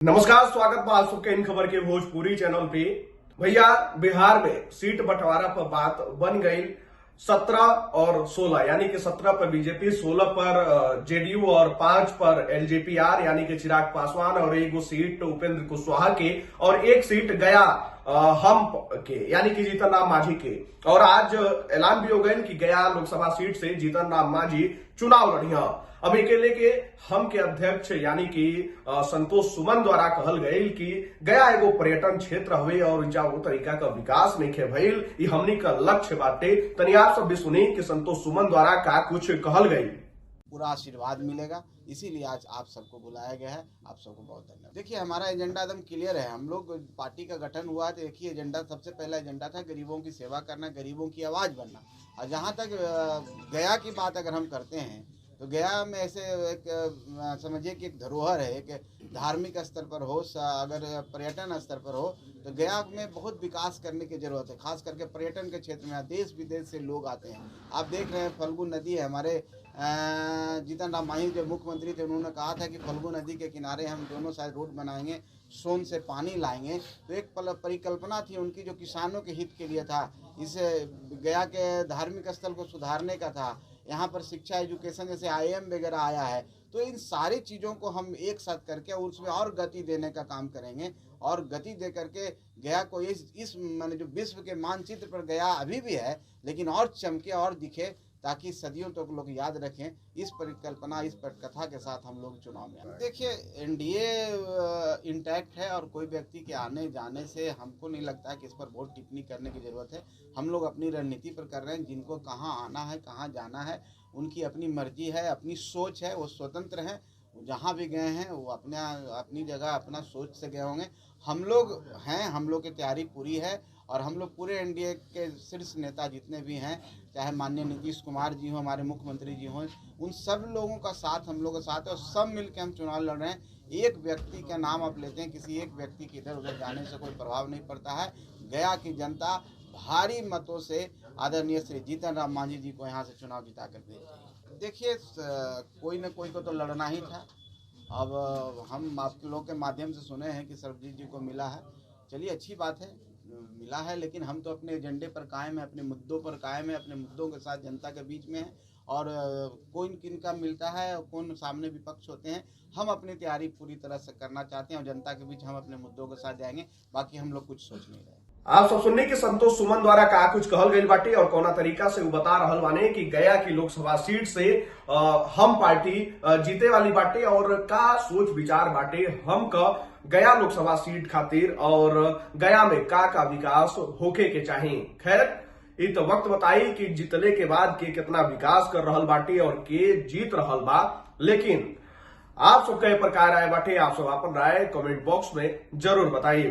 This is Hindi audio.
नमस्कार, स्वागत बा आज सबके इन खबर के भोजपुरी चैनल पे। भैया, बिहार में सीट बंटवारा पर बात बन गई 17 और 16, यानी कि 17 पर बीजेपी, 16 पर जेडीयू और 5 पर एलजेपीआर यानी कि चिराग पासवान, और एक सीट उपेंद्र कुशवाहा के और एक सीट गया हम के यानी कि जीतन राम मांझी के। और आज ऐलान भी हो गया कि गया लोकसभा सीट से जीतन राम मांझी चुनाव लड़िया। अब अकेले के हम के अध्यक्ष यानी कि संतोष सुमन द्वारा कहल गई कि गया एगो पर्यटन क्षेत्र हुए और जा वो तरीका का विकास नहीं खे भइल, ये हमनी का लक्ष्य बाटे। तनी आप सब भी सुनी कि संतोष सुमन द्वारा का कुछ कहल गई। पूरा आशीर्वाद मिलेगा, इसीलिए आज आप सबको बुलाया गया है। आप सबको बहुत धन्यवाद। देखिए, हमारा एजेंडा एकदम क्लियर है। हम लोग पार्टी का गठन हुआ तो एक ही एजेंडा, सबसे पहला एजेंडा था गरीबों की सेवा करना, गरीबों की आवाज़ बनना। और जहाँ तक गया की बात अगर हम करते हैं तो गया में ऐसे एक समझिए कि एक धरोहर है, एक धार्मिक स्तर पर हो, अगर पर्यटन स्तर पर हो तो गया में बहुत विकास करने की जरूरत है। खास करके पर्यटन के क्षेत्र में देश विदेश से लोग आते हैं। आप देख रहे हैं फल्गु नदी है, हमारे जीतन राम मांझी जब मुख्यमंत्री थे उन्होंने कहा था कि फल्गु नदी के किनारे हम दोनों साइड रोड बनाएंगे, सोन से पानी लाएंगे। तो एक परिकल्पना थी उनकी जो किसानों के हित के लिए था, इस गया के धार्मिक स्थल को सुधारने का था। यहाँ पर शिक्षा, एजुकेशन जैसे आईएम वगैरह आया है, तो इन सारी चीज़ों को हम एक साथ करके उसमें और गति देने का काम करेंगे। और गति दे करके गया को इस माने जो विश्व के मानचित्र पर गया अभी भी है, लेकिन और चमके और दिखे, ताकि सदियों तक तो लोग याद रखें। इस परिकल्पना, इस पटकथा के साथ हम लोग चुनाव में आए। देखिए, एनडीए इंटैक्ट है और कोई व्यक्ति के आने जाने से हमको नहीं लगता है कि इस पर बहुत टिप्पणी करने की ज़रूरत है। हम लोग अपनी रणनीति पर कर रहे हैं। जिनको कहाँ आना है, कहाँ जाना है, उनकी अपनी मर्जी है, अपनी सोच है, वो स्वतंत्र हैं। जहाँ भी गए हैं वो अपनी जगह अपना सोच से गए होंगे। हम लोग हैं, हम लोग की तैयारी पूरी है। और हम लोग पूरे एनडीए के शीर्ष नेता जितने भी हैं, चाहे माननीय नीतीश कुमार जी हों, हमारे मुख्यमंत्री जी हों, उन सब लोगों का साथ हम लोगों का साथ है और सब मिलकर हम चुनाव लड़ रहे हैं। एक व्यक्ति का नाम आप लेते हैं, किसी एक व्यक्ति के इधर उधर जाने से कोई प्रभाव नहीं पड़ता है। गया की जनता भारी मतों से आदरणीय श्री जीतन राम मांझी जी को यहाँ से चुनाव जिता कर भेजी। देखिए, कोई न कोई को तो लड़ना ही था। अब हम आप लोग के माध्यम से सुने हैं कि सरबजीत जी को मिला है। चलिए, अच्छी बात है, मिला है, लेकिन हम तो अपने एजेंडे पर कायम है, अपने मुद्दों पर कायम है, अपने मुद्दों के साथ जनता के बीच में है। और कौन किन का मिलता है और कौन सामने विपक्ष होते हैं, हम अपनी तैयारी पूरी तरह से करना चाहते हैं और जनता के बीच हम अपने मुद्दों के साथ जाएंगे। बाकी हम लोग कुछ सोच नहीं रहे। आप सब सुनने की संतोष सुमन द्वारा का कुछ कहल गई बाटे और कौना तरीका से वो बता रहल बाने कि गया की लोकसभा सीट से हम पार्टी जीते वाली बाटे और का सोच विचार बाटे हम का गया लोकसभा सीट खातिर और गया में का विकास होके के चाहिए। खैर, ये तो वक्त बताई कि जीतले के बाद के कितना विकास कर रहल बाटे और के जीत रहल बा। लेकिन आप सबका प्रकार राय बाटे, आप सब अपन राय कमेंट बॉक्स में जरूर बताइए।